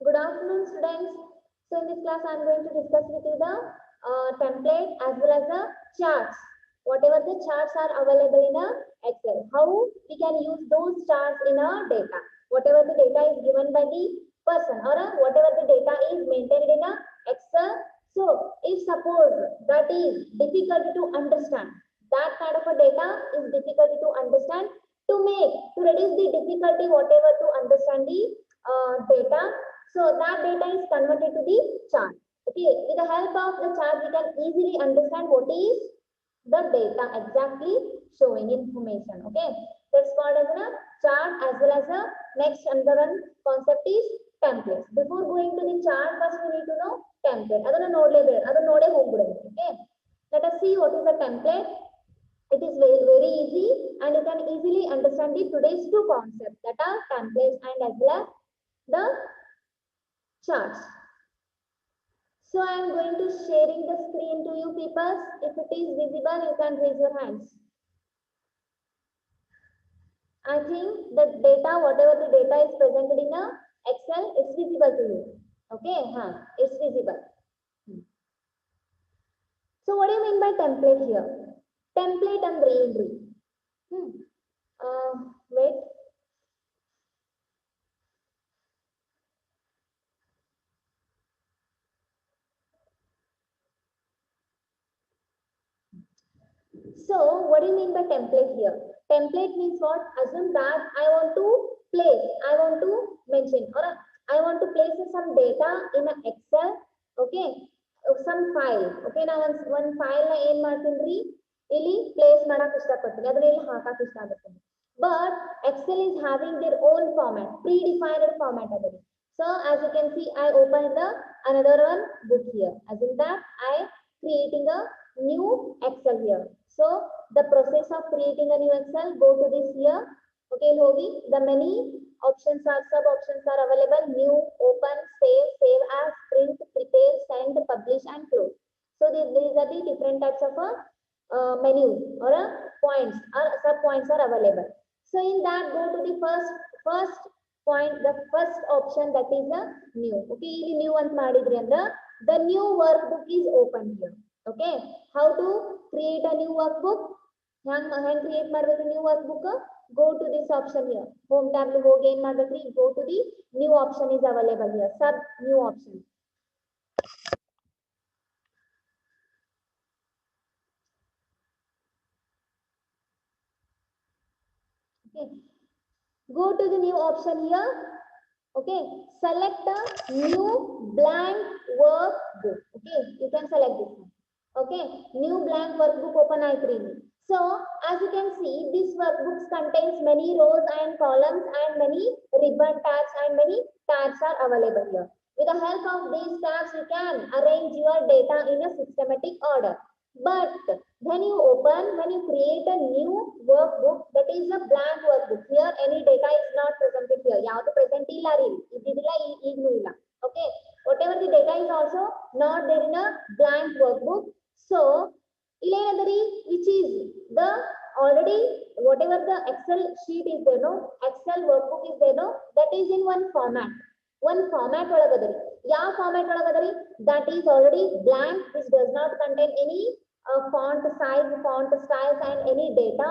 Good afternoon, students. So in this class, I am going to discuss with you the template as well as the charts. Whatever the charts are available in a Excel, how we can use those charts in our data. Whatever the data is given by the person or whatever the data is maintained in a Excel. So if suppose that is difficult to understand, that kind of a data is difficult to understand. To reduce the difficulty, whatever to understand the data, so that data is converted to the chart. Okay, with the help of the chart, we can easily understand what is the data exactly showing information. Okay, that's called as a chart as well as a next under one concept is templates. Before going to the chart, first we need to know template. ಅದನ್ನ ನೋಡಲೇಬೇಕು, ಅದನ್ನ ನೋಡೇ ಹೋಗ್ಬಿಡೋದು. Okay, let us see what is a template. It is very, very easy and you can easily understand the today's two concepts that are templates and as well as the charts. So I am going to sharing the screen to you people. If it is visible, you can raise your hands. I think the data, whatever the data is presented in a Excel, it's visible to you. Okay, it's visible. So what do you mean by template here? Template ಅಂದ್ರೆ ಏನ್ರಿ? Wait. So what do you mean by template here? Template means what? Assume that I want to place, I want to mention, or I want to place some data in an Excel. Okay, some file. Okay, now one file na ಏನ್ ಮಾಡ್ತೀನಿ ಇಲ್ಲಿ place ಮಾಡಕ್ಕೆ ಇಷ್ಟಪಡ್ತೀನಿ, ಅದನ್ನ ಇಲ್ಲಿ ಹಾಕಕ್ಕೆ ಇಷ್ಟಪಡ್ತೀನಿ. But Excel is having their own format, predefined format adadi. So as you can see, I open the another one book here. Assume that I creating a new Excel here. So the process of creating a new Excel, go to this here. Okay, Hogi, the many options are, sub options are available. New, open, save as, print, prepare, send, publish and close. So these are the different types of menus or points or sub points are available. So in that, go to the first point, the first option, that is a new. Okay, ಇಲ್ಲಿ new ಅಂತ ಮಾಡಿದ್ರಿ ಅಂದ್ರೆ the new workbook is open here. Okay, how to create a new workbook? Hang create ಮಾಡಬೇಕು new workbook? Go to this option here. Home tab ಗೆ ಹೋಗಿ ಏನು ಮಾಡಬೇಕ್ರಿ? Go to the new option is available here. Sub new option. Okay, go to the new option here. Okay, select a new blank workbook. Okay, you can select this one. Okay, new blank workbook open I3. So as you can see, this workbook contains many rows and columns and many ribbon tabs and many tabs are available here. With the help of these tabs, you can arrange your data in a systematic order. But when you create a new workbook, that is a blank workbook. Here any data is not presented here. ಯಾವುದು present ಇಲ್ಲ ರೀ, ಇದ್ದಿಲ್ಲ ಈಗಲೂ ಇಲ್ಲ. Okay, whatever the data is also not there in a blank workbook. So illenadari, which is the already whatever the Excel sheet is there, no, Excel workbook is there, no, that is in one format ಒಳಗದರಿ. ಯಾವ format ಒಳಗದರಿ? That is already blank, which does not contain any font size, font styles and any data,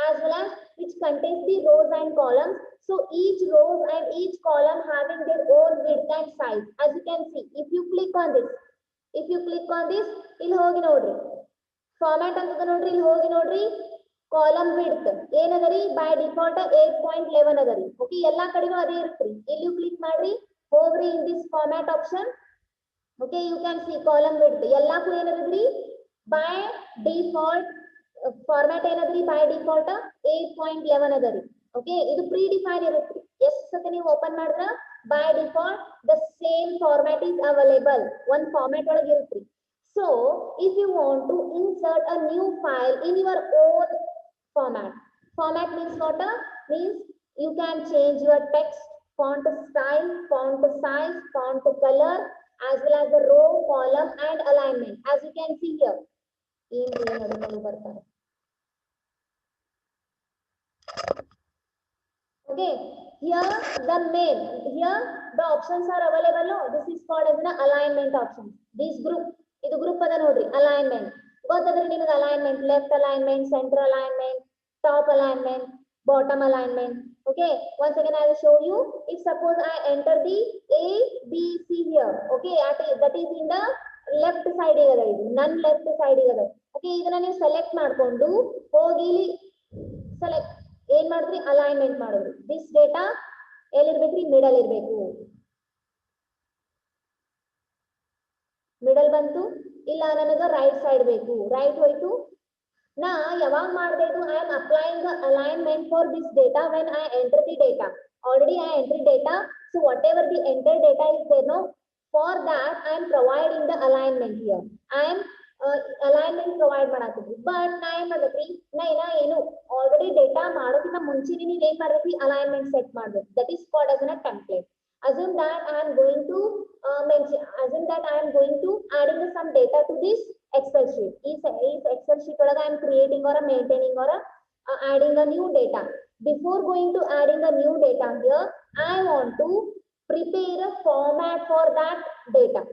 as well as which contains the rows and columns. So each rows and each column having their own width and size. As you can see, if you click on this, ಇಲ್ಲಿ ಹೋಗಿ ನೋಡ್ರಿ, format ಅಂತ ನೋಡ್ರಿ, ಇಲ್ಲಿ ಹೋಗಿ ನೋಡ್ರಿ, column width ಏನದರಿ? By default 8.11 ಅದರಿ. Okay, ಎಲ್ಲಾ ಕಡೆನೂ ಅದೇ ಇರುತ್ತ್ರಿ. ಇಲ್ಲಿ ಕ್ಲಿಕ್ ಮಾಡ್ರಿ, ಹೋಗ್ರಿ in this format option. Okay, you can see column width ಎಲ್ಲಾಕು ಏನದ್ರಿ? ಬೈ ಡಿಫಾಲ್ಟ್ ಫಾರ್ಮ್ಯಾಟ್ ಏನದ್ರಿ? ಬೈ ಡಿಫಾಲ್ಟ್ 8.11 ಅದರಿ. ಓಕೆ, ಇದು ಪ್ರೀ ಡಿಫೈನ್ ಇರುತ್ತ್ರಿ. ಎಷ್ಟು ಸತಿ ನೀವು ಓಪನ್ ಮಾಡಿದ್ರ by default the same format is available, ಒಂದ್ ಫಾರ್ಮ್ಯಾಟ್ ಒಳಗೆ ಇರುತ್ತ್ರಿ. So if you want to insert a new file in your own format means what? Means you can change your text, font style, font size, font color, as well as the row, column and alignment. As you can see here. Okay, here the options are available. No, this is called as an alignment option. This group, ಇದು group ಅದ ನೋಡ್ರಿ alignment. ಗೊತ್ತದ್ರಿ ನಿಮಗೆ alignment, left alignment, center alignment, top alignment, bottom alignment. Okay, once again I will show you. If suppose I enter the A, B, C here. Okay, that is in the left side ಇದೆ ಇದು, ನನ್ನ left side ಇದೆ. Okay, ಇದನ್ನ ನೀವು select ಮಾಡ್ಕೊಂಡು ಹೋಗಿ ಇಲ್ಲಿ select ಏನ್ ಮಾಡಿದ್ರಿ alignment ಮಾಡಿದ್ರಿ. This data ಎಲ್ಲಿರ್ಬೇಕ್ರಿ ಮಿಡಲ್ ಇರಬೇಕು. ಮಿಡಲ್ ಬಂತು, ಇಲ್ಲ ನನಗೆ ರೈಟ್ ಸೈಡ್ ಬೇಕು, ರೈಟ್ ಹೋಯ್ತು. ನಾ ಯಾವಾಗ ಮಾಡಬೇಕು, I am applying alignment for this data when I enter the data. Already I entry data, so whatever the enter data is there no, for that I am providing the alignment here. I am alignment provide ಮಾಡತ್ತೀವಿ. But ನಾ ಏನ್ ಮಾಡ್ಬೇಕ್ರಿ, ನಾ ಏನು already data ಮಾಡೋಕ್ಕಿಂತ ಮುಂಚೆನೆ ನೀವ್ ಏನ್ ಮಾಡ್ಬೇಕ್ರಿ ಅಲೈನ್ಮೆಂಟ್ ಸೆಟ್ ಮಾಡ್ಬೇಕು. That is called as a template. Assume that I am going to adding some data to this Excel sheet. Is Excel sheet I am creating or maintaining or adding a new data. Before going to adding a new data here, I want to prepare a format for that data.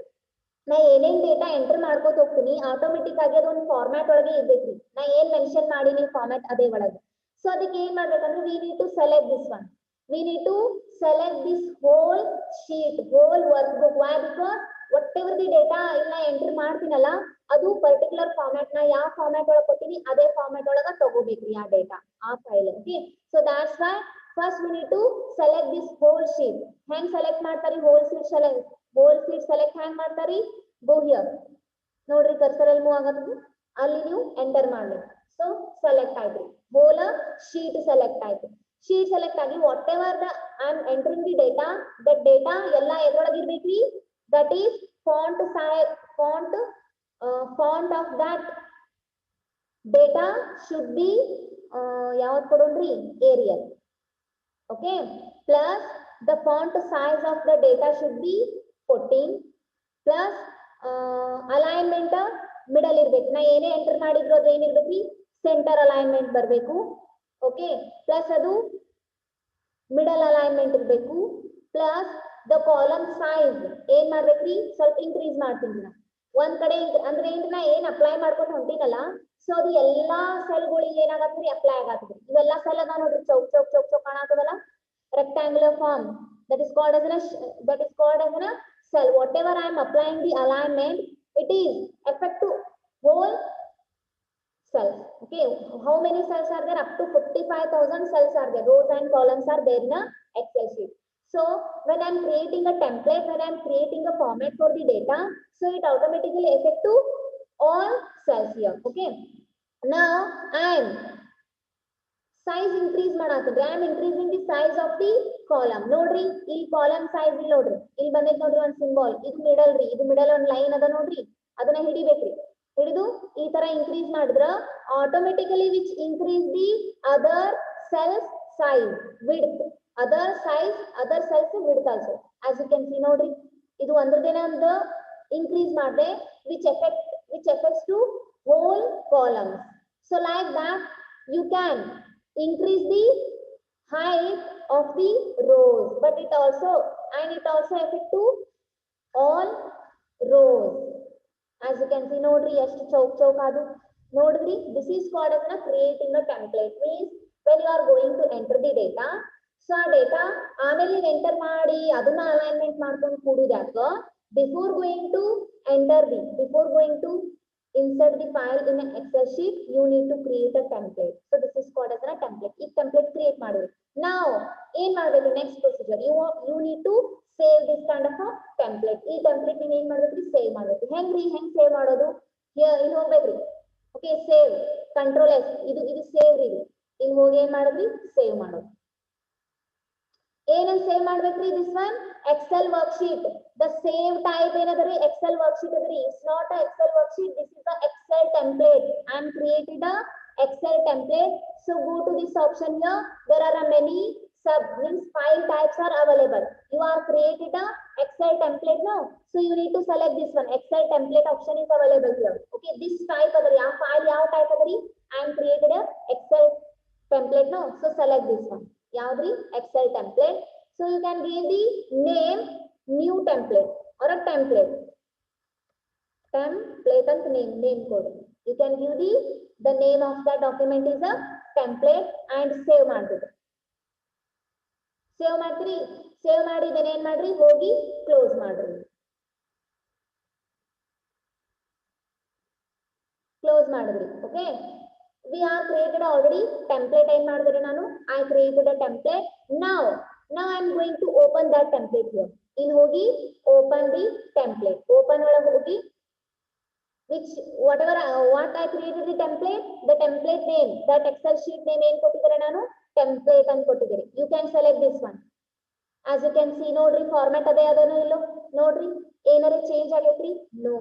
ನಾ ಏನೇನ್ data enter ಮಾಡ್ಕೋತ ಹೋಗ್ತೀನಿ, automatic ಆಗಿ ಅದೊಂದು format ಒಳಗೆ ಇರ್ಬೇಕ್ರಿ. ನಾ ಏನ್ ಮೆನ್ಷನ್ ಮಾಡೀನಿ ಫಾರ್ಮ್ಯಾಟ್ ಅದೇ ಒಳಗೆ. ಸೊ ಅದಕ್ಕೆ ಏನ್ ಮಾಡ್ಬೇಕಂದ್ರೆ we need to select this one. We need to select this whole sheet, whole workbook. Why? Because whatever the data illa enter ಮಾಡ್ತೀನಲ್ಲ ಅದು ಪರ್ಟಿಕ್ಯುಲರ್ ಫಾರ್ಮ್ಯಾಟ್ ನ ಯಾವ ಫಾರ್ಮ್ಯಾಟ್ ಒಳಗೆ ಕೊಟ್ಟಿನಿ ಅದೇ ಫಾರ್ಮ್ಯಾಟ್ ಒಳಗೆ ತಗೋಬೇಕ್ರಿ ಆ ಡೇಟಾ, ಆ file. Okay, so that's why first we need to select this whole sheet. ಹೆಂಗ್ ಸೆಲೆಕ್ಟ್ ಮಾಡ್ತಾರಿ whole sheet select ಹೆಂಗ್ ಮಾಡ್ತಾರಿ? Go here. ನೋಡ್ರಿ ಕರ್ಸರ್ ಅಲ್ಲಿ ಮೂವ್ ಆಗತ್ತದು, ಅಲ್ಲಿ ನೀವು ಎಂಟರ್ ಮಾಡ್ಬೇಕು. ಸೊ ಸೆಲೆಕ್ಟ್ ಆಯ್ತು, whole sheet ಸೆಲೆಕ್ಟ್ ಆಯ್ತು. ಶೀಟ್ ಸೆಲೆಕ್ಟ್ ಆಗಿ what ever the I am entering the data, that data ಎಲ್ಲ ಎದ್ರೊಳಗೆ ಇರ್ಬೇಕ್ರಿ. That is font of that data should be ಯಾವ್ದು ಕೊಡೋಣ್ರಿ aerial. Okay, plus the font size of the data should be 14. Plus alignment middle ಇರ್ಬೇಕು. ನಾ ಏನೇ enter ಮಾಡಿದ್ರು ಅದು ಏನಿರ್ಬೇಕ್ರಿ centre alignment ಬರಬೇಕು. Okay, plus ಅದು ಮಿಡಲ್ ಅಲೈನ್ಮೆಂಟ್ ಇರಬೇಕು. ಪ್ಲಸ್ ದ ಕಾಲಮ್ ಸೈಜ್ ಏನ್ ಮಾಡ್ಬೇಕ್ರಿ ಸ್ವಲ್ಪ ಇನ್ಕ್ರೀಸ್ ಮಾಡ್ತೀನಿ ನಾ ಒಂದ್ ಕಡೆ. ಅಂದ್ರೆ ಏನ್ ನಾ ಏನ್ ಅಪ್ಲೈ ಮಾಡ್ಕೊಂಡು ಹೊಂಟಿನಲ್ಲ, ಸೊ ಅದು ಎಲ್ಲಾ ಸೆಲ್ಗಳಿಗೆ ಏನಾಗತ್ರಿ ಅಪ್ಲೈ ಆಗತ್ರಿ. ಇವೆಲ್ಲಾ ಸೆಲ್ ಅದ ನೋಡ್ರಿ, ಚೌಕ್ ಚೌಕ್ ಚೌಕ್ ಚೌಕ್ ಕಾಣತ್ತದಲ್ಲ, rectangular form. that is called as a cell. Whatever I am applying the alignment, it is affect to whole cells. Okay, how many cells are there? Up to 55,000 cells are there. Rows and columns are there in a Excel sheet. So when I am creating a template, when I am creating a format for the data, so it automatically affect to all cells here. Okay, now I am size increase ಮಾಡಾತೀನಿ. I am increasing the size of the column. ನೋಡ್ರಿ ಈ column size ಇಲ್ಲಿ ನೋಡ್ರಿ, ಇಲ್ಲಿ ಬಂದೈತೆ ನೋಡ್ರಿ ಒಂದು symbol. ಇದು middle ರೀ, ಇದು ಮಿಡಲ್ ಒಂದು ಲೈನ್ ಅದ ನೋಡ್ರಿ, ಅದನ್ನ ಹಿಡಿಬೇಕ್ರಿ. ಹಿಡಿದು ಈ ತರ ಇನ್ಕ್ರೀಸ್ ಮಾಡಿದ್ರ automatically which increase the other cells size width, other cells width also. As you can see ನೋಡ್ರಿ, ಇದು ಒಂದ್ರದೇನ ಒಂದು ಇನ್ಕ್ರೀಸ್ ಮಾಡಿದೆ which effects to whole columns. So like that you can increase the height of the rows, but it also affect to all rows. As you can see nodri ಎಷ್ಟು Chowk adu nodri. This is called as creating a template. Means when you are going to enter the data, so ಆ data ಆಮೇಲೆ enter ಮಾಡಿ ಅದನ್ನ alignment ಮಾಡ್ಕೊಂಡು ಕೂಡುದಾಗ before going to insert the file in an Excel sheet, you need to create a template. So this is called as a template. This template create ಮಾಡಿದ್ರಿ. Now ಏನ್ ಮಾಡಬೇಕು, next procedure, you need to save this kind of a template. ಈ template ನೀನು ಏನ್ ಮಾಡಬೇಕ್ರಿ, save ಮಾಡಬೇಕು. ಹೆಂಗ್ save ಮಾಡೋದು? ಇಲ್ಲಿ ಹೋಗ್ಬೇಕ್ರಿ. ಓಕೆ, ಸೇವ್ ಕಂಟ್ರೋಲ್ S, ಇದು ಸೇವ್ ರೀ. ಇಲ್ಲಿ ಹೋಗಿ ಏನ್ ಮಾಡಿದ್ರಿ, ಸೇವ್ ಮಾಡೋದು. ಏನನ್ನ ಸೇವ್ ಮಾಡ್ಬೇಕ್ರಿ? This one Excel worksheet. The save type ಏನದರಿ, ಎಕ್ಸೆಲ್ ವರ್ಕ್ಶೀಟ್ ಅದರಿ. It's not a Excel worksheet, this is a Excel template. I am created a Excel template. So go to this option here. There are many means file types are available. You are created a Excel template now. So you need to select this one. Excel template option is available here. Okay, this type adari, a file yav type adari. I am created a Excel template now. So select this one. Yaudri Excel template. So you can give the name template or a template. Template and name code. You can give the name of the document is a template and save ಮಾಡ್ಬಿಟ್ಟು save ಮಾಡ್ತೀರಿ. Save ಮಾಡಿ ಇದನ್ನ ಏನ್ ಮಾಡ್ರಿ, ಹೋಗಿ close ಮಾಡ್ರಿ. Close ಮಾಡಿದ್ರಿ. Okay, we are created already template. ಏನ್ ಮಾಡಿದ್ರೆ ನಾನು I created a template. Now I am going to open that template here. ಇಲ್ಲಿ ಹೋಗಿ open the template. open ಒಳಗೆ ಹೋಗಿ which whatever what I created the template name, that Excel sheet name ಏನು ಕೊಟ್ಟಿದ್ದಾರೆ ನಾನು template ಅಂತ ಕೊಟ್ಟಿದ್ದಾರೆ. You can select this one. As you can see, ನೋಡ್ರಿ ಫಾರ್ಮ್ಯಾಟ್ ಅದೇ ಅದನ್ನು ಇಲ್ಲೋ ನೋಡ್ರಿ, ಏನಾರೆ ಚೇಂಜ್ ಆಗೈತ್ರಿ? No.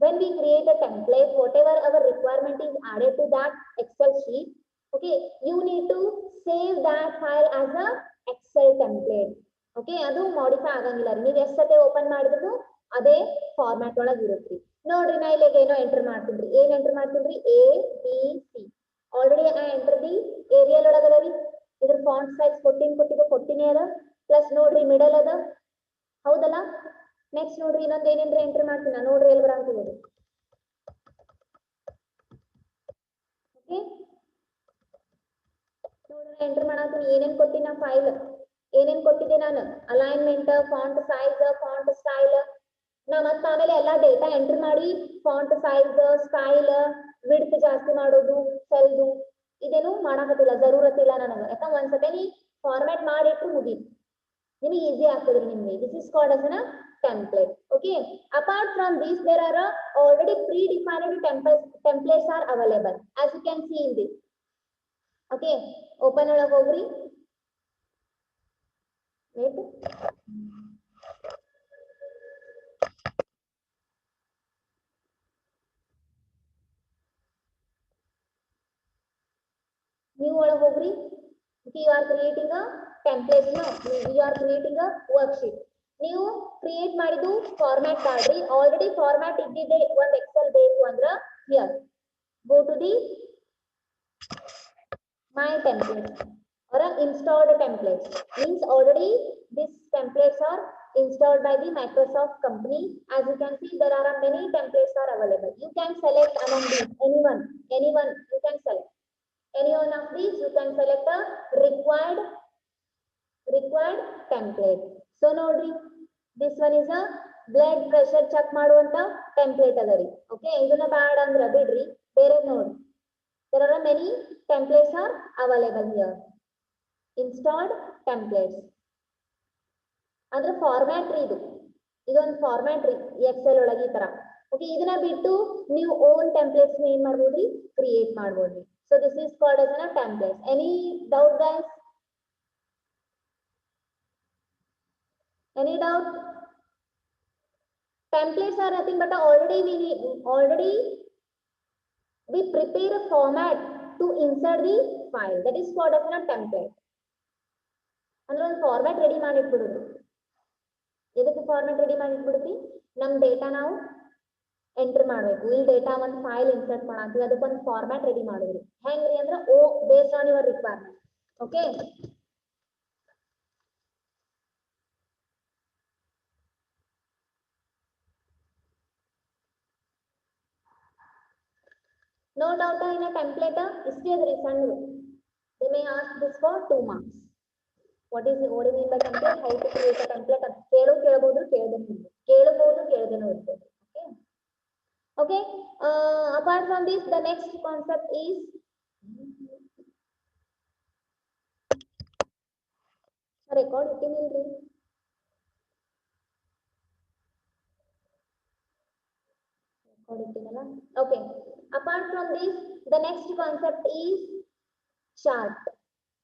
When we create a template, whatever our requirement is added to that Excel sheet, okay, you need to save that file as a Excel template. Okay, ಅದು modify ಆಗಂಗಿಲ್ಲ ರೀ. ನೀವು ಎಷ್ಟೇ ಓಪನ್ ಮಾಡಿದ್ರು ಅದೇ ಫಾರ್ಮ್ಯಾಟ್ ಒಳಗೆ ಇರುತ್ತೆ. ನೋಡ್ರಿ ನಾ ಇಲ್ಲಿ ಏನೋ ಎಂಟರ್ ಮಾಡ್ತೀನಿ. ಏನ್ ಎಂಟರ್ ಮಾಡ್ತೀನಿ? ABC. Already I enter the Arial ಒಳಗದ ರೀ. ಇದ್ರ ಫಾಂಟ್ ಸೈಜ್ 14 ಕೊಟ್ಟಿನೇ ಅದ. ಪ್ಲಸ್ ನೋಡ್ರಿ ಮಿಡಲ್ ಅದ, ಹೌದಲ್ಲ? ನೆಕ್ಸ್ಟ್ ನೋಡ್ರಿ ಇನ್ನೊಂದು ಏನೇನ್ರಿ ಎಂಟರ್ ಮಾಡ್ತೀನಿ ನೋಡ್ರಿ, ಎಲ್ಲಿ ಬರಂತದ. ಓಕೆ, ನೋಡ್ರಿ ಎಂಟರ್ ಮಾಡತ್ತೀನಿ ಏನೇನ್ ಕೊಟ್ಟಿನ ಫೈಲ್, ಏನೇನ್ ಕೊಟ್ಟಿದ್ದೆ ನಾನು, alignment, font size, font style. ನಾ ಮತ್ತೆ ಆಮೇಲೆ ಎಲ್ಲಾ ಡೇಟಾ ಎಂಟರ್ ಮಾಡಿ ಫಾಂಟ್ ಸೈಜ್, ಸ್ಟೈಲ್, ವಿಡ್ತ್ ಜಾಸ್ತಿ ಮಾಡೋದು, ಸೆಲ್ದು ಇದೇನು ಮಾಡಾಕತ್ತಿಲ್ಲ, ಜರೂರತ್ತಿಲ್ಲ ನನಗೆ. ಯಾಕಂದ್ರೆ ಒಂದ್ಸತಿ ಫಾರ್ಮ್ಯಾಟ್ ಮಾಡಿಟ್ರು ಮುಗೀತು, ನಿಮಗೆ ಈಸಿ ಆಗ್ತದ್ರಿ ನಿಮ್ಗೆ. This is called as a template. Okay, apart from this there are already predefined templates are available, as you can see in this. Okay, open ಒಳಗೆ ಹೋಗ್ರಿ. wait, new ಒಳಗೆ ಹೋಗ್ರಿ. Okay, you are creating a template. No, you are creating a worksheet. ನೀವು create ಮಾಡಿದ್ದು format ಮಾಡ್ರಿ. Already format ಇದ್ದಿದೆ ಒಂದು excel ಬೇಕು ಅಂದ್ರ here go to the my templates or installed templates. Means already these templates are installed by the Microsoft company. As you can see, there are many templates are available. You can select among these anyone you can select any one of these. You can select a required template. So nodri, this one is a blood pressure check ಮಾಡುವಂತ template ಅದರಿ. Okay, ಇದನ್ನ ಬ್ಯಾಡ ಅಂದ್ರ ಬಿಡ್ರಿ, ಬೇರೆ ನೋಡಿ. There are many templates are available here. Installed templates ಅಂದ್ರೆ format ರೀ, ಇದೊಂದು ಫಾರ್ಮ್ಯಾಟ್ ರೀ ಎಕ್ಸೆಲ್ ಒಳಗೆ ಈ ತರ. ಓಕೆ, ಇದನ್ನ ಬಿಟ್ಟು ನೀವು ಓನ್ ಟೆಂಪ್ಲೇಟ್ಸ್ ಏನ್ ಮಾಡ್ಬೋದ್ರಿ, ಕ್ರಿಯೇಟ್ ಮಾಡ್ಬೋದ್ರಿ. So this is called as a template. Any doubt guys? Any doubt? Templates are nothing but already we prepare a format to insert the file. That is called as a template. ಅಂದ್ರೆ ಒಂದು format ready ಮಾಡಿ ಇಟ್ಬಿಡೋದು. ಎದಕ್ಕೆ format ready ಮಾಡಿ ಇಟ್ಬಿಡ್ತಿ? ನಮ್ data ನಾವು enter ಮಾಡಬೇಕು. ಇಲ್ಲಿ data ಒಂದು ಫೈಲ್ ಇನ್ಸರ್ಟ್ ಮಾಡಾಕ್ತೀವಿ, ಅದಕ್ಕೊಂದು ಫಾರ್ಮ್ಯಾಟ್ ರೆಡಿ ಮಾಡಿದ್ರಿ. ಹೆಂಗ್ರಿ ಅಂದ್ರೆ based on your requirement. Okay, no doubt in a template ಇಷ್ಟೇ ಅದ್ರಿ ಸಣ್ಣದು. They may ask this for 2 marks. What do you mean by template? How to create a template? ಅಂತ ಕೇಳಬಹುದು, ಕೇಳದೇನೋ ಇರ್ತದೆ. Okay, apart from this, the next concept is record ಇಟ್ಟಿನಿಲ್ರಿ. Okay, apart from this, the next concept is chart.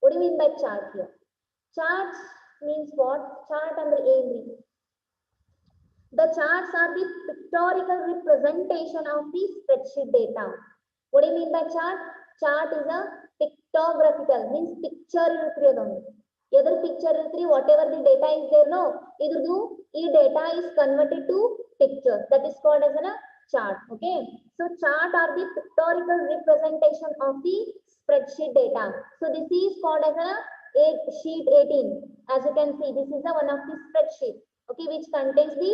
What do you mean by chart here? Charts means what? Chart ಅಂದ್ರೆ ಏನ್ರಿ? The charts are the pictorial representation of the spreadsheet data. What do you mean by chart? Chart is a pictographical, means picture ಇರುತ್ರಿ ಅದೊಂದು. ಎದ್ರ picture ಇರುತ್ರಿ, whatever the data is there, no, ಇದ್ರದ್ದು ಈ data is converted to picture. That is called as a chart. Okay, so chart are the pictorial representation of the spreadsheet data. So this is called as a sheet 18. As you can see, this is the one of the spreadsheet. okay, which contains the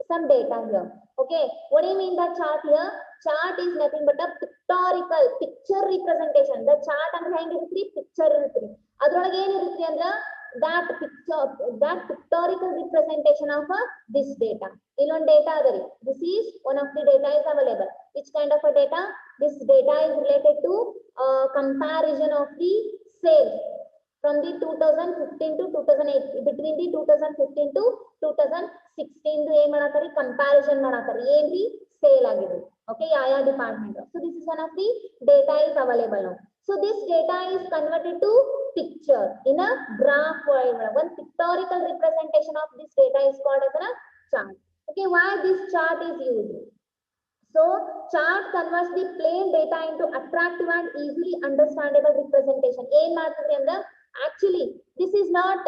some data here. Okay, what do you mean by chart here? Chart is nothing but a pictorial picture representation. The chart ಅಂದ್ರೆ ಹೆಂಗಿರುತ್ತೆ picture ಇರುತ್ತೆ ಅದರೊಳಗೆ ಏನಿರುತ್ತೆ ಅಂದ್ರೆ that picture, that pictorial representation of this data. Illon data adari, this is one of the data is available. Which kind of a data? This data is related to comparison of the sales from the 2015 to 2008, between the 2015 to 2016 ಏನ್ ಮಾಡಾತಾರಿ comparison ಮಾಡಾತಾರಿ ಏನ್ರಿ sale ಆಗಿದೆ. Okay, yeah department. So this is one of the data is available now. So this data is converted to picture in a graph form. One pictorial representation of this data is called as a chart. Okay, why this chart is used? So chart converts the plain data into attractive and easily understandable representation. ಏನ್ ಮಾಡ್ತಿದ್ರಿ ಅಂದ್ರೆ actually this is not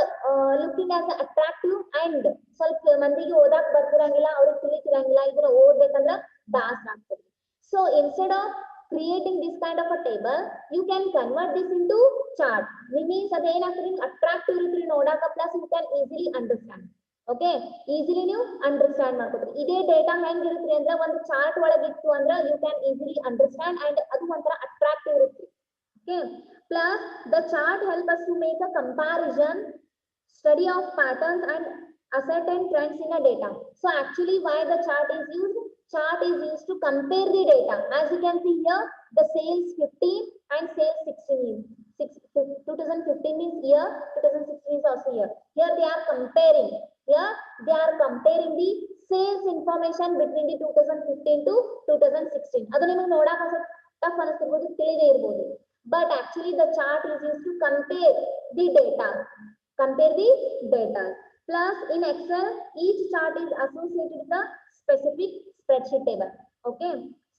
looking as attractive and ಸ್ವಲ್ಪ ಮಂದಿಗೆ ಓದಾಕ್ ಬರ್ತಿರಂಗಿಲ್ಲ ಅವ್ರಿಗೆ ತಿಳಿತಿರಂಗಿಲ್ಲ ಇದನ್ನ ಓದಬೇಕಂದ್ರೆ ದಾಸ ಆಗ್ತದೆ. So instead of creating this kind of a table, you can convert this into chart. Means ಅದೇನಾಗ್ತದೆ attractive ಇರುತ್ತೆ ನೋಡಾಕ plus you can easily understand. Okay, easily ನೀವು ಅಂಡರ್ಸ್ಟ್ಯಾಂಡ್ ಮಾಡ್ಕೊತೀರಿ. ಇದೇ ಡೇಟಾ ಹೆಂಗಿರುತ್ತೆ ಅಂದ್ರೆ ಒಂದು ಚಾರ್ಟ್ ಒಳಗೆ ಇತ್ತು ಅಂದ್ರೆ you can easily understand and ಅದು ಒಂಥರ ಅಟ್ರಾಕ್ಟಿವ್ ಇರುತ್ತೆ. Okay, plus the chart help us to make a comparison, study of patterns and ascertain trends in a data. So actually why the chart is used? Chart is used to compare the data. As you can see here, the sales 15 and sales 16 is 2015 means year, 2016 is also year. Here they are comparing. Here they are comparing the sales information between the 2015 to 2016. ಅದು ನಿಮಗೆ ನೋಡಾಕ tough ಅನಿಸ್ತಿರ್ಬೋದು, ತಿಳಿದೇ ಇರಬಹುದು. But actually the chart is used to compare the data. Compare the data. Plus in Excel, each chart is associated with a specific spreadsheet table. Okay.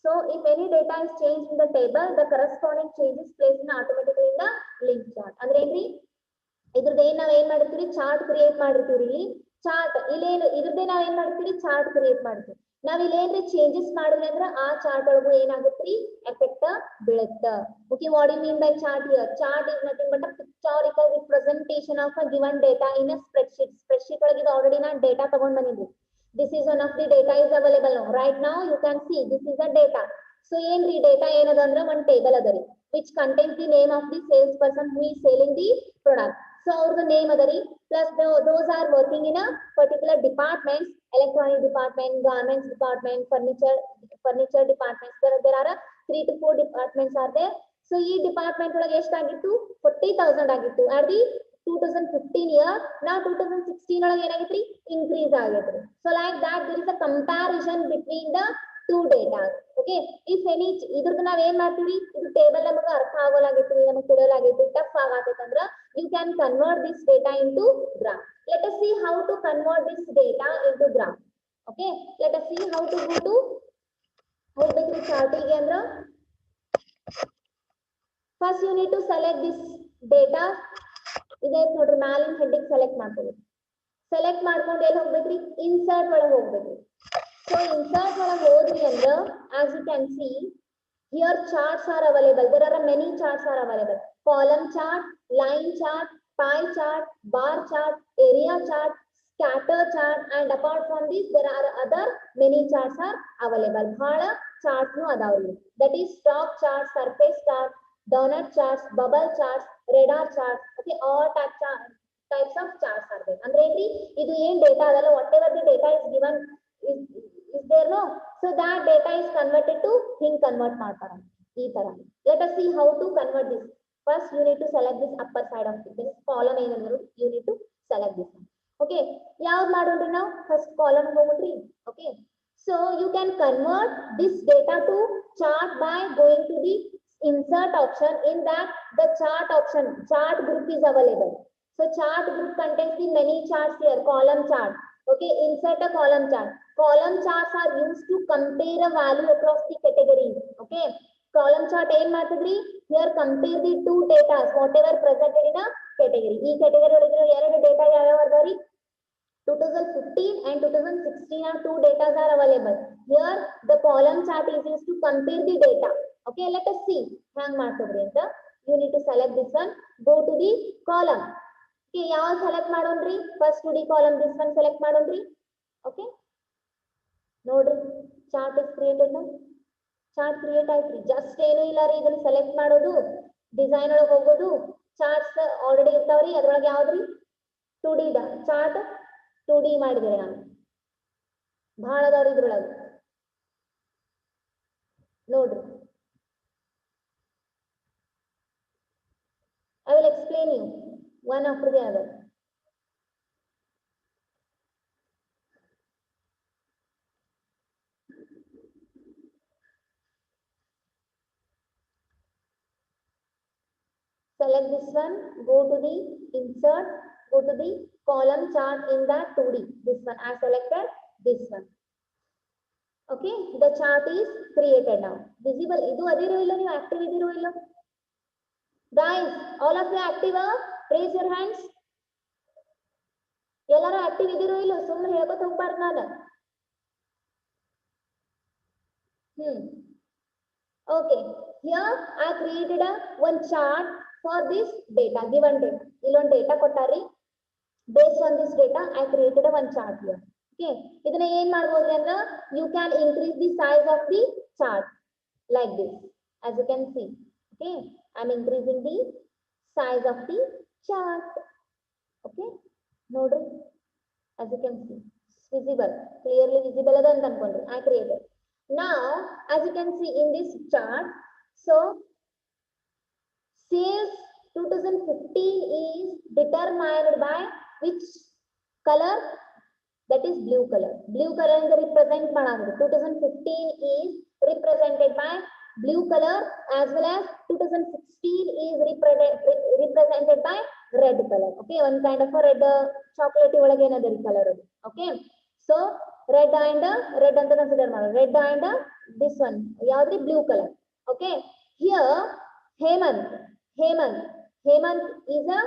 So if any data is changed in the table, the corresponding changes placed in automatically in the link chart. ಅಂದ್ರೆ ಏನ್ರಿ ಇದ್ರದ್ದು ಏನ್ ನಾವ್ ಏನ್ ಮಾಡಿರ್ತೀವಿ chart create ಮಾಡಿರ್ತೀವಿ. ಇಲ್ಲಿ chart ಇಲ್ಲೇನು ಇದ್ರದ್ದೇ ನಾವ್ ಏನ್ ಮಾಡ್ತೀವಿ ಚಾರ್ಟ್ ಕ್ರಿಯೇಟ್ ಮಾಡ್ತೀವಿ. ನಾವ್ ಇಲ್ಲೇನ್ರಿ ಚೇಂಜಸ್ ಮಾಡಿದ್ರೆ ಅಂದ್ರೆ ಆ ಚಾರ್ಟ್ ಒಳಗೂ ಏನಾಗುತ್ತೆ effect ಬೀಳುತ್ತ. Okay, what do you mean by chart here? Chart is nothing but a pictorial representation of a given data in a spreadsheet. Spreadsheet ಒಳಗೆ ಇದು already ನಾನು ಡೇಟಾ ತಗೊಂಡ್ ಬಂದಿದ್ದೆ. This is one of the data is available now. Right now you can see this is the data. So ಏನ್ರಿ data ಏನದ ಅಂದ್ರೆ one table ಅದರಿ which contains the name of the salesperson who is selling the product. So ಅವ್ರದ್ದು name ಅದರಿ plus those are working in a particular departments, electronic department, garments department, furniture departments. There are 3 to 4 departments are there. So ಈ department ಒಳಗೆ ಎಷ್ಟಾಗಿತ್ತು 40,000 ಆಗಿತ್ತು at the 2015 year. Now 2016 ಒಳಗೆ ಏನಾಗಿತ್ರಿ increase ಆಗೈತ್ರಿ. So like that there is a comparison between the two data. Okay, if any ಇದ್ರದ್ದು ನಾವ್ ಏನ್ ಮಾಡ್ತೀವಿ ಇದು ಟೇಬಲ್ ನಮಗೆ ಅರ್ಥ ಆಗೋಲಾಗೈತಿ ನಮಗೆ ತಿಳಿಯೋಲಾಗೈತಿ tough ಆಗತೈತಂದ್ರ you can convert this data into graph. Let us see how to convert this data into graph. Okay, let us see how to go to ಹೋಗ್ಬೇಕ್ರಿ ಚಾರ್ಟಿಗೆ ಅಂದ್ರ first you need to select this data. ಇದೆ ನೋಡ್ರಿ ಮ್ಯಾಲಿನ heading select ಮಾಡ್ಕೊಳ್ಳಿ. Select ಮಾಡ್ಕೊಂಡು ಎಲ್ಲಿ ಹೋಗ್ಬೇಕ್ರಿ insert ಒಳಗೆ ಹೋಗ್ಬೇಕ್ರಿ. So insert ಒಳಗೆ ಹೋದ್ರಿ ಅಂದ್ರ as you can see here charts are available. There are many charts are available. Column chart, line chart, pie chart, bar chart, area chart, scatter chart, and apart from this there are other many charts are available. ಬಹಳ charts nu adavri. That is stock chart, surface chart, donut charts, bubble charts, radar charts. Okay, all types of charts are there. Andre ಏನ್ರಿ ಇದು ಏನ್ data ಅದಲ್ಲ whatever the data is given is there no, so that data is converted to ಹಿಂಗ್ convert ಮಾಡ್ತಾರ ಈ ತರ. Let us see how to convert this. First you need to select this upper side of this column ಏನಂದ್ರು you need to select this one. Okay, ಯಾವ್ದು ಮಾಡೋಣ್ರಿ ನಾವು first column ಹೋಗ್ಬಿಡ್ರಿ. Okay, so you can convert this data to chart by going to the insert option. In that the chart option, chart group is available. So chart group contains the many charts here. Column chart. Okay, insert a column chart. Column charts are used to compare a value across the categories. Okay, column chart ಏನ್ ಮಾಡ್ತಿದ್ರಿ here compare the two data whatever presented in a category. ಈ category ಒಳಗಿರೋ ಎರಡು data ಯಾವ್ಯಾವ ಅದಾವ್ರಿ 2015 and 2016 are two data are available. Here the column chart is used to compare the data. Okay, let us see hang ಮಾಡ್ತಿದ್ರಿ ಅಂತ. You need to select this one, go to the column. Okay, ಯಾವ select ಮಾಡೋಣ್ರಿ first 2D column this one select ಮಾಡೋಣ್ರಿ. Okay, ನೋಡ್ರಿ chart is created now. Chart create ಆಯ್ತ್ರಿ. Just ಏನು ಇಲ್ಲ ರೀ, ಇದನ್ನ ಸೆಲೆಕ್ಟ್ ಮಾಡೋದು, ಡಿಸೈನ್ ಒಳಗೆ ಹೋಗೋದು, ಚಾರ್ಟ್ಸ್ ಆಲ್ರೆಡಿ ಇರ್ತಾವ್ರಿ. ಅದ್ರೊಳಗೆ ಯಾವ್ದ್ರಿ 2D ದ ಚಾರ್ಟ್ 2D ಮಾಡಿದ್ರೆ ನಾನು ಭಾಳ ಅದಾವ್ರಿ ಇದ್ರೊಳಗೆ ನೋಡ್ರಿ. I will explain you one after the other. Select this one, go to the insert, go to the column chart in that 2D. This one, I selected this one. Okay, the chart is created now. Visible, idu adiru illa ನೀವು active idiru illa? Guys, all of you active? Raise your hands. ಎಲ್ಲರೂ active ಇದಿರೋ ಇಲ್ಲ? ಸುಮ್ಮನೆ ಹೇಳ್ಕೊತ ಹೋಗ್ಬಾರ್ದು ನಾನು. Okay, here I created one chart for this data, given data. Illon data Kottari. Based on this data, I created one chart here. Okay, ಇದನ್ನ ಏನ್ ಮಾಡಬಹುದು ಅಂದ್ರೆ you can increase the size of the chart like this, as you can see. Okay, I'm increasing the size of the chart. Okay, ನೋಡ್ರಿ, as you can see, it's visible, clearly visible ಅದ ಅಂತ ಅನ್ಕೊಂಡ್ರಿ. I created. Now, as you can see in this chart, so sales 2015 is determined by which color? That is blue color. Blue color is represent ಮಾಡಾಗಿದೆ. 2015 is represented by blue color as well as 2016 is represented by red color. Okay, one kind of a red chocolate ಒಳಗೆ ಏನದ color ಅದು. Okay, so red and red ಅಂತ consider ಮಾಡೋದು. Red and this one ಯಾವ್ದ್ರಿ blue color. Okay, here Hemant is a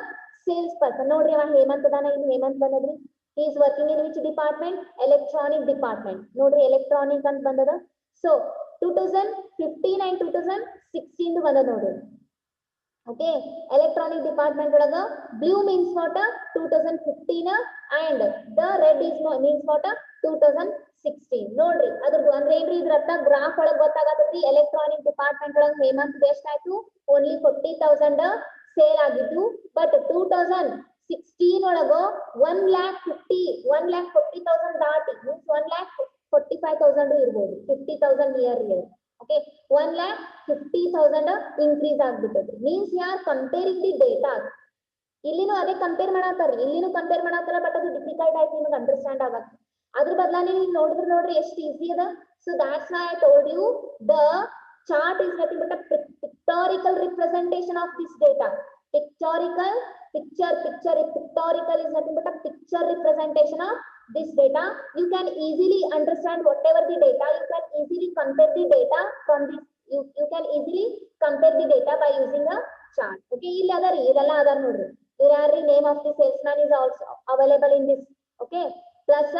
sales person. ನೋಡ್ರಿ ಅವ ಹೇಮಂತ್ ಅದಾನ. ಇಲ್ಲಿ ಹೇಮಂತ್ ಬಂದದ್ರಿ. He is working in which department? Electronic department. ನೋಡ್ರಿ electronic ಅಂತ ಬಂದದ. So 2015 and 2016 ಬಂದದ ನೋಡ್ರಿ. Okay, electronic department ಒಳಗ blue means what? 2015 and the red is means what? 2016. ನೋಡ್ರಿ ಅದ್ರದ್ದು ಅಂದ್ರೆ ಏನ್ರಿ ಇದ್ರ ಅರ್ಥ ಗ್ರಾಫ್ ಒಳಗ ಗೊತ್ತಾಗತ್ತೈತಿ. electronic department ಒಳಗ ಹೇಮಂತ್ ಎಷ್ಟು ಆಯ್ತು? only 40,000 ಸೇಲ್ ಆಗಿದ್ದು. ಬಟ್ 2016 ಒಳಗ 1,40,000 ದಾಟಿ ಮೀನ್ಸ್ 1,45,000 ಇರ್ಬೋದು. 50,000 ನಿಯರ್ ಇಯರ್. Okay, 1,50,000 increase ಆಗ್ಬಿಟ್ಟೈತಿ. ಮೀನ್ಸ್ ಯಾರ್ ಕಂಪೇರಿಂಗ್ ದಿ ಡೇಟಾ. ಇಲ್ಲಿನೂ ಅದೇ ಕಂಪೇರ್ ಮಾಡತ್ತಾರ. ಇಲ್ಲಿನೂ ಕಂಪೇರ್ ಮಾಡತ್ತಾರ. ಬಟ್ ಅದು ಡಿಫಿಕಲ್ಟ್ ಆಯ್ತು ನಿಮಗೆ ಅಂಡರ್ಸ್ಟ್ಯಾಂಡ್ ಆಗತ್ತೆ. ಅದ್ರ ಬದಲಾನೆ ನೀವು ನೋಡ್ರಿ ಎಷ್ಟು ಈಸಿ ಅದ. So that's why I told you the chart is nothing but a pictorial representation of this data. Pictorial is nothing but a picture representation of this data. You can easily understand whatever the data. You can easily compare the data from this. You can easily compare the data by using a chart. Okay, ಇಲ್ಲಿ ಅದರಿ ಇದೆಲ್ಲ ಅದರ ನೋಡ್ರಿ. ಇವ್ರ್ಯಾರಿ name of the salesman is also available in this. Okay, plus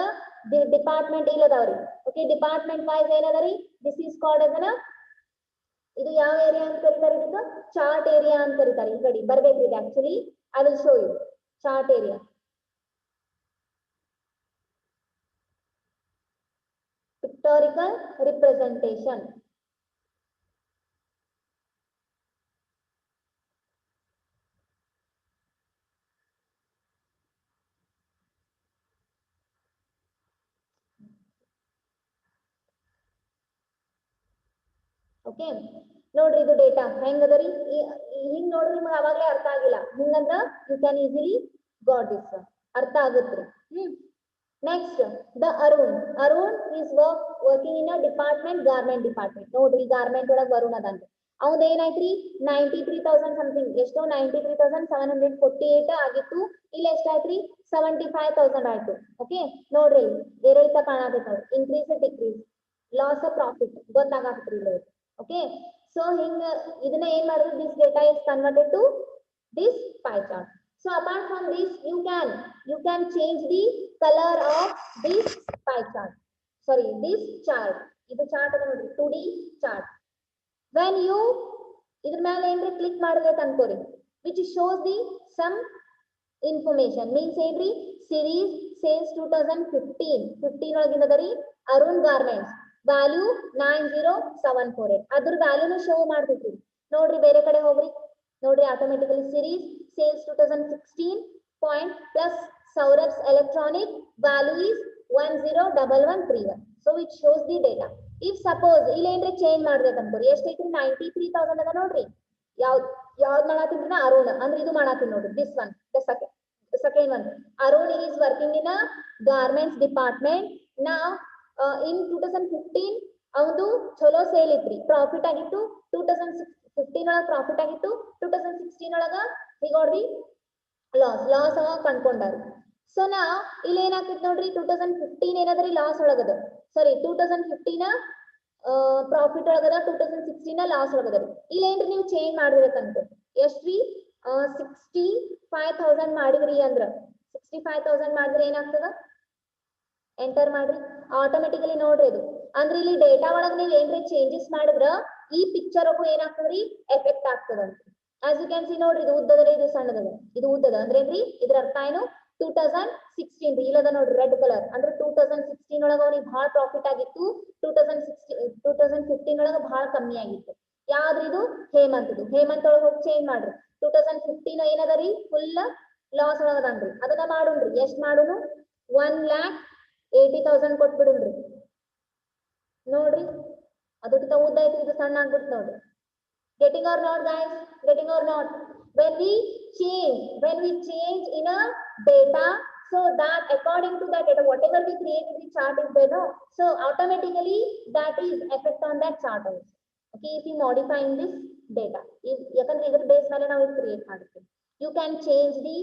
the department ಇಲ್ಲ ಅದಾವ್ರಿ. Okay, department wise ಏನದರಿ? This is called as an ಇದು ಯಾವ area ಅಂತ ಕರೀತಾರೆ? ಇದಕ್ಕೆ ಚಾರ್ಟ್ ಏರಿಯಾ ಅಂತ ಕರೀತಾರೆ. ಈ ಕಡೆ ಬರ್ಬೇಕ್ರಿ ಇದು. Actually I will show you chart area. Pictorial representation. Okay, ನೋಡ್ರಿ ಇದು ಡೇಟಾ ಹೆಂಗದರಿ. ಹಿಂಗ್ ನೋಡ್ರಿ ನಿಮಗೆ ಅವಾಗಲೇ ಅರ್ಥ ಆಗಿಲ್ಲ. ಹಿಂಗಂದ್ರ you can easily got this ಅರ್ಥ ಆಗುತ್ರಿ. Next the Arun is working in a department, garment department. ನೋಡ್ರಿ ಗಾರ್ಮೆಂಟ್ ಒಳಗೆ ವರುಣ್ ಅದಂತ. ಅವನ ಏನೈತ್ರಿ 93,000 ಸಮಥಿಂಗ್. ಎಷ್ಟೋ 93,748 ಆಗಿತ್ತು. ಇಲ್ಲಿ ಎಷ್ಟಾಯ್ತ್ರಿ 75,000 ಆಯ್ತು. ಓಕೆ, ನೋಡ್ರಿ ಏರಿಳಿತ ಕಾಣತೈತಿ ನೋಡ್ರಿ. ಇನ್ಕ್ರೀಸ್ ಡಿಕ್ರೀಸ್ ಲಾಸ್ ಪ್ರಾಫಿಟ್ ಗೊತ್ತಾಗತ್ರಿ ಇಲ್ಲಿ. Okay, so ಇದನ್ನ ಏನ್ ಮಾಡಿದ್ರು? this data is converted to this pie chart. So apart from this, you can change the color of this pie chart. Sorry, this chart. ಇದು chart ಅದ ನೋಡ್ರಿ, 2D chart. When you ಇದ್ರ ಮೇಲೆ ಏನ್ರಿ click ಮಾಡ್ಬೇಕು ಅನ್ಕೋರಿ, which shows the some information. means ಏನ್ರಿ series, sales 2015 ಒಳಗಿಂದರಿ ಅರುಣ್ ಗಾರ್ಮೆಂಟ್ಸ್ ವ್ಯಾಲ್ಯೂ 90748 ಅದ್ರ ವ್ಯಾಲ್ಯೂನು ಶೋ ಮಾಡ್ತೈತಿ ನೋಡ್ರಿ ಬೇರೆ ಕಡೆ ಹೋಗ್ರಿ ನೋಡ್ರಿ automatically series sales 2016 point plus Saurabh's electronic value is 101131 so it shows the data if suppose ಇಲ್ಲೇನ್ರಿ ಚೇಂಜ್ ಮಾಡ್ಬೇಕು ಅನ್ಕೋರಿ ಎಷ್ಟೈತ್ರಿ 93000 ಅದ ನೋಡ್ರಿ ಯಾವ್ದ್ ಮಾಡಾತೀನಿ ನಾ ಅರುಣ್ ಅಂದ್ರೆ ಇದು ಮಾಡಾತೀನಿ ನೋಡ್ರಿ this one the second one Arun is working in a garments department now in 2015 ಅವಂದು ಚಲೋ ಸೇಲ್ ಇತ್ರಿ ಪ್ರಾಫಿಟ್ ಆಗಿತ್ತು 2015 ಒಳಗ ಪ್ರಾಫಿಟ್ ಆಗಿತ್ತು 2016 ಒಳಗ he got the ಲಾಸ್ ಅವ ಕಂಡ್ಕೊಂಡಾರು ಸೊ ನಾ ಇಲ್ಲಿ ಏನಾಗ್ತೈತಿ ನೋಡ್ರಿ 2015 ಏನಾದ್ರಿ ಲಾಸ್ ಒಳಗದ ಸಾರಿ 2015 ಪ್ರಾಫಿಟ್ ಒಳಗದ 2016 ಲಾಸ್ ಒಳಗದ ಇಲ್ಲಿ ಏನ್ರಿ ನೀವು ಚೇಂಜ್ ಮಾಡ್ಬೇಕಂತ ಎಷ್ಟ್ರಿ 65000 ಮಾಡಿದ್ರಿ ಅಂದ್ರ 65000 ಮಾಡಿದ್ರೆ ಏನಾಗ್ತದ ಎಂಟರ್ ಮಾಡ್ರಿ ಆಟೋಮೆಟಿಕಲಿ ನೋಡ್ರಿ ಇದು ಅಂದ್ರೆ ಇಲ್ಲಿ ಡೇಟಾ ಒಳಗ ನೀವು ಏನ್ರಿ ಚೇಂಜಸ್ ಮಾಡಿದ್ರ ಈ ಪಿಕ್ಚರ್ ಅಕ್ಕೂ ಏನಾಗ್ತದ್ರಿ ಎಫೆಕ್ಟ್ ಆಗ್ತದಂತ as you can see ನೋಡ್ರಿ ಇದು ಉದ್ದದ ಇದು ಸಣ್ಣದದ ಇದು ಉದ್ದದ ಅಂದ್ರೆ ಏನ್ರಿ ಇದ್ರ ಅರ್ಥ ಏನು 2016 ರೀ ಇಲ್ಲದ ನೋಡ್ರಿ ರೆಡ್ ಕಲರ್ ಅಂದ್ರೆ 2016 ಒಳಗ ಅವನಿಗೆ ಬಹಳ ಪ್ರಾಫಿಟ್ ಆಗಿತ್ತು 2015 ಒಳಗ ಬಹಳ ಕಮ್ಮಿ ಆಗಿತ್ತು ಯಾವ್ದ್ರಿ ಇದು ಹೇಮಂತ್ ಒಳಗ ಹೋಗಿ ಚೇಂಜ್ ಮಾಡ್ರಿ 2015 ಏನದರಿ ಫುಲ್ ಲಾಸ್ ಒಳಗದನ್ರಿ ಅದನ್ನ ಮಾಡೋಣ್ರಿ ಎಷ್ಟ್ ಮಾಡೋನು 1,80,000 ಕೊಟ್ಬಿಡುನ್ರಿ ನೋಡ್ರಿ ಅದಕ್ಕಿಂತ ಉದ್ದ ಐತಿ ಇದು ಸಣ್ಣ ಆಗ್ಬಿಡ್ತು ನೋಡ್ರಿ getting or not guys getting or not when we change in a data so that according to that data whatever we create in the chart is there no so automatically that is effect on that chart also okay if you modify in this data if yakandre idar base mele ನಾವು create ಮಾಡ್ತೀವಿ you can change the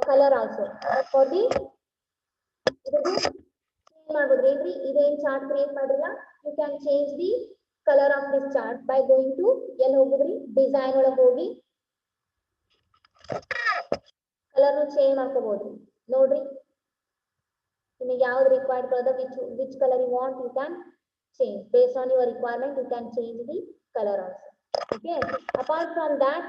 color also for the change ಮಾಡಬಹುದು ಏನ್ರಿ ಇದೇನ್ chart create ಮಾಡಿಲ್ಲ you can change the color of this chart by going to ಎಲ್ಲಿ ಹೋಗುದ್ರಿ design ಒಳಗೆ ಹೋಗಿ colour change ಮಾಡ್ಕೋಬಹುದು ನೋಡ್ರಿ ನಿಮಗೆ ಯಾವ್ದು required colour which color you want you can change based on your requirement you can change the color also okay apart from that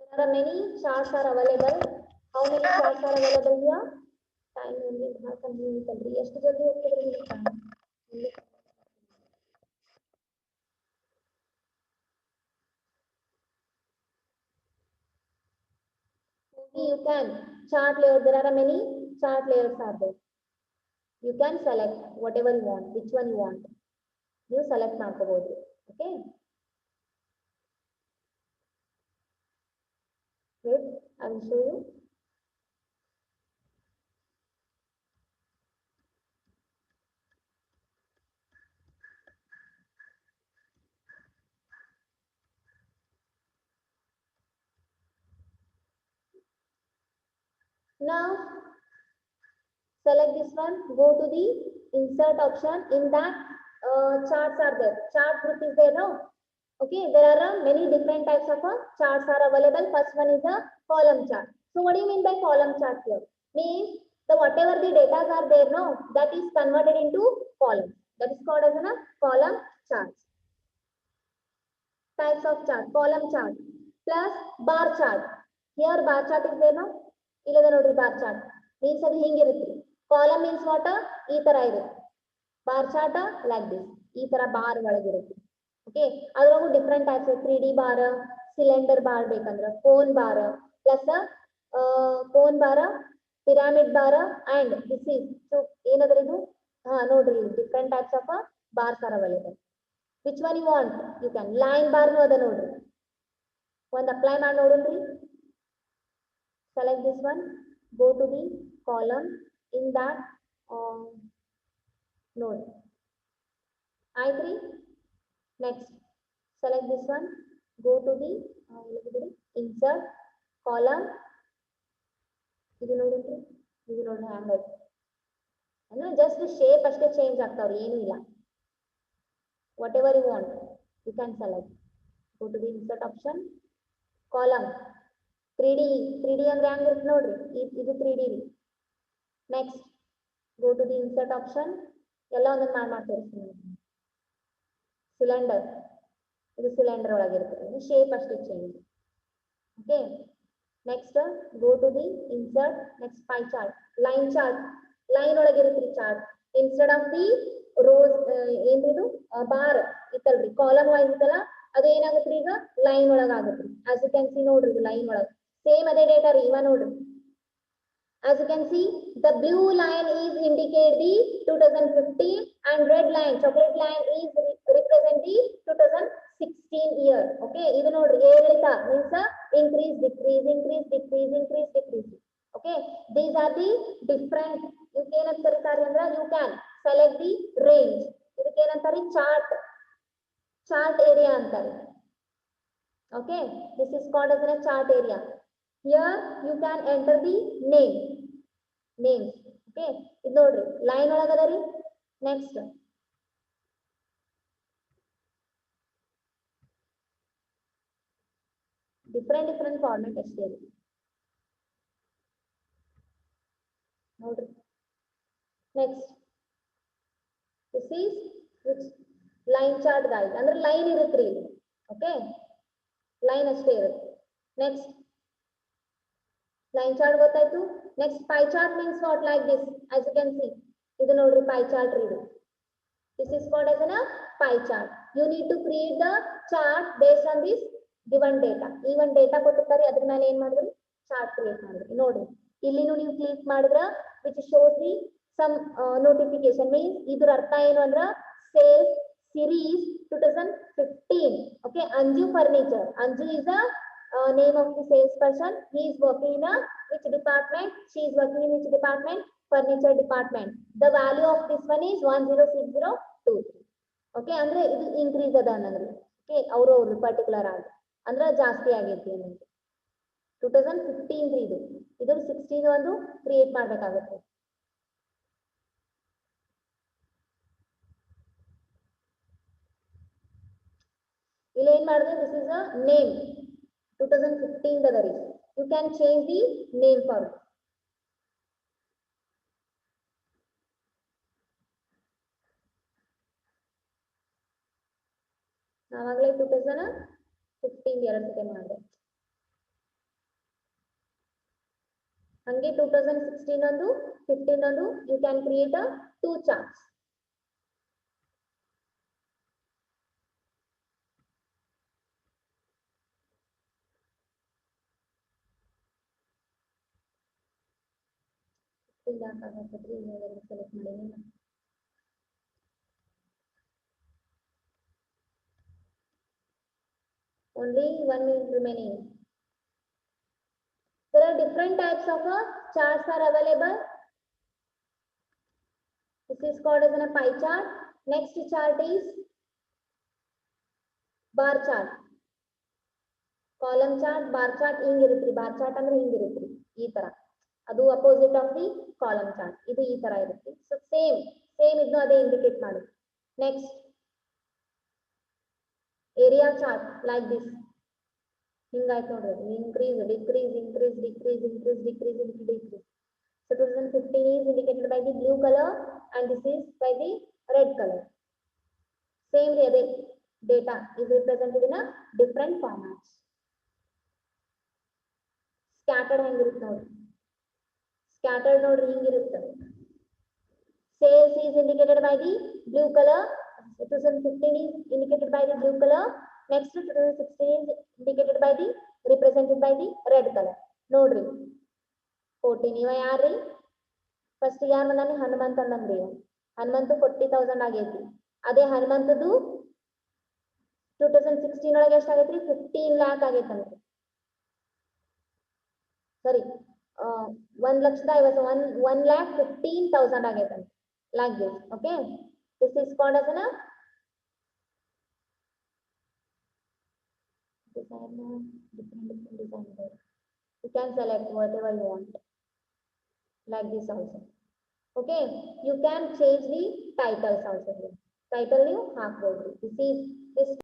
there are many charts are available how many charts are available here time only ಬಹಳ ಕಮ್ಮಿ ಐತಲ್ರಿ ಎಷ್ಟು ಜಲ್ದಿ ಹೋಗ್ತದ್ರಿ ನಿಮಗೆ time you can chart layer there are many chart layers are there you can select whatever you want which one you want you select ಮಾಡ್ಕೋಬಹುದು okay wait I will show you now select this one go to the insert option in that charts are there chart group is there now okay there are many different types of charts are available first one is the column chart so what do you mean by column chart here means the whatever the data are there now that is converted into columns that is called as a column charts types of chart column chart plus bar chart here bar chart is there now ಇಲ್ಲದ ನೋಡ್ರಿ bar chart means ಅದು ಹಿಂಗಿರುತ್ತೆ column means what ಈ ತರ ಇರುತ್ತೆ bar chart like this ಈ ತರ bar ಒಳಗಿರುತ್ತೆ okay ಅದ್ರಾಗೂ different types 3D bar cylinder bar ಬೇಕಂದ್ರ cone bar plus cone bar pyramid bar and this is so ಏನದ್ರ ಇದು ನೋಡ್ರಿ different types of bars are available which one you want you can line bar ಅದ ನೋಡ್ರಿ ಒಂದ್ apply ಮಾಡಿ ನೋಡ್ರಿ select this one go to the column in that node I3 next select this one go to the insert column ಇದು ನೋಡ್ರಿ ಹ್ಯಾಂಗ್ ಐತಿ ಅಂದ್ರೆ just shape ಅಷ್ಟೇ ಚೇಂಜ್ ಆಗ್ತಾವ್ರಿ ಏನು ಇಲ್ಲ whatever you want you can select go to the insert option column 3D ಅಂದ್ರೆ ಹೆಂಗಿರುತ್ತೆ ನೋಡ್ರಿ ಇದು 3D ರೀ next go to the insert option ಎಲ್ಲ ಒಂದೊಂದು ಮಾಡಿ ತೋರಿಸ್ತೀನಿ ಸಿಲಿಂಡರ್ ಇದು ಸಿಲಿಂಡರ್ ಒಳಗಿರುತ್ತೆ ಇದು ಶೇಪ್ ಅಷ್ಟೇ change okay Next, go to the insert. Next, pie chart, line chart. Line ಒಳಗಿರುತ್ತೆ chart. Instead of the rows, ಏನಿದು bar ಇತ್ತಲ್ರಿ, ಕಾಲಮ್ ವೈಸ್ ಇತ್ತಲ್ಲ, ಅದು ಏನಾಗುತ್ತೆ ಈಗ line ಒಳಗಾಗುತ್ತೆ. As you can see ನೋಡ್ರಿ, ಇದು ಲೈನ್ ಒಳಗ ಸೇಮ್ ಅದೇ ಡೇಟಾ ರೀ. ಇವ ನೋಡ್ರಿ, as you can see, the blue line is indicate the 2015 and red line, chocolate line is represent the 2016 year. Okay, idu nodri ಏರಿಳಿತ means increase, decrease, increase, decrease, increase, decrease. Okay, these are the different. ಇದಕ್ಕೆ ಏನಂತ ಕರೀತಾರೆ ಅಂದ್ರೆ, you can select the range. ಇದಕ್ಕೆ ಏನಂತಾರೆ, chart area ಅಂತಾರೆ. Okay, this is called as a chart area. Here you can enter the names. Okay, ಇದು ನೋಡ್ರಿ line ಒಳಗದ ರೀ. ನೆಕ್ಸ್ಟ್ ಡಿಫರೆಂಟ್ ಫಾರ್ಮೆಟ್ ಅಷ್ಟೇ ರೀ. ನೋಡ್ರಿ next this is line chart guide. ಅಂದ್ರೆ ಲೈನ್ ಇರುತ್ತೆ ರೀ. ಓಕೆ, ಲೈನ್ ಅಷ್ಟೇ ಇರುತ್ತೆ. ನೆಕ್ಸ್ಟ್ ಲೈನ್ ಚಾರ್ಟ್ ಗೊತ್ತಾಯ್ತು. Next pi chart means what, like this. as you can see, ಇದು ನೋಡ್ರಿ ಪೈ ಚಾರ್ಟ್ ರೀ. ಇದು this is called as a pie chart. You need to create the chart based on this given data. even data ಕೊಟ್ಟಿರ್ತಾರೆ, ಅದ್ರ ಮೇಲೆ ಏನ್ ಮಾಡಿದ್ರಿ, chart create ಮಾಡಿದ್ರಿ. ನೋಡ್ರಿ ಇಲ್ಲಿನೂ ನೀವು ಕ್ಲಿಕ್ ಮಾಡಿದ್ರ which shows the some notification. means ಇದ್ರ ಅರ್ಥ ಏನು ಅಂದ್ರ sales series 2015. okay, Anju Furniture. Anju is the name of the salesperson. He is working in a which department? She is working in which department? Furniture department. The value of this one is 106023. okay, ಅಂದ್ರೆ ಇದು increase ಅದ ಅನ್ನಂದ್ರಿ. okay, ಅವ್ರ particular ಆಗಿ ಅಂದ್ರ ಜಾಸ್ತಿ ಆಗೈತಿ ಅನ್ನಂದ್ರೆ 2015 ರೀ. ಇದು 16 ಒಂದು ಕ್ರಿಯೇಟ್ ಮಾಡ್ಬೇಕಾಗುತ್ತೆ. ಇಲ್ಲಿ ಏನ್ ಮಾಡಿದ್ರೆ, ದಿಸ್ ಇಸ್ ಅ ನೇಮ್ 2015 ಅದ ರೀ. You can change the name for it. ನಾವಾಗಲೇ 2015 ಎರಡು ಸತಿ ಮಾಡಿದೆ. ಹಂಗೆ 2016 ಒಂದು 15 ಒಂದು you can create a 2 charts. Select ಮಾಡಿ. only 1 minute remaining. There are different types of charts are available. This is called as a pie chart. Next chart is bar chart. Column chart, bar chart ಹಿಂಗಿರುತ್ತೆ. bar chart ಅಂದ್ರೆ ಹಿಂಗಿರುತ್ತೆ ಈ ತರ. ಅದು opposite of the column chart. ಇದು ಈ ತರ ಇರುತ್ತೆ. So same ಇದನ್ನು ಅದೇ ಇಂಡಿಕೇಟ್ ಮಾಡುತ್ತೆ. Next area chart like this. ಹಿಂಗಾಯ್ತು ನೋಡ್ರಿ, increase, decrease, increase, decrease, increase, decrease, decrease. So 2015 is indicated by the blue color and this is by the red color. Same way the data is represented in a different formats. Scattered ಹೆಂಗಿರುತ್ತೆ ನೋಡ್ರಿ. Scattered ನೋಡ್ರಿ ಹಿಂಗಿರುತ್ತೆ. Sales is indicated by the blue color. 2015 is indicated by the blue color. Next 2016 is indicated by the represented by the red color. ನೋಡ್ರಿ 14. ಇವ ಯಾರ್ರಿ, first ಯಾರು ಬಂದಾನೆ, ಹನುಮಂತ ಅಂದಂದ್ರಿ. ಹನುಮಂತು 40,000 ಆಗೈತಿ. ಅದೇ ಹನುಮಂತದ್ದು 2016 ಒಳಗೆ ಎಷ್ಟಾಗೈತ್ರಿ, 15 lakh ಆಗೈತಂದ್ರಿ. Sorry 1,15,000 ಆಗೈತಂದ್ರಿ. like this. okay, this is called as a different design there. You can select whatever you want like this also. okay, you can change the titles also here. title ನೀವು ಹಾಕಬಹುದು. this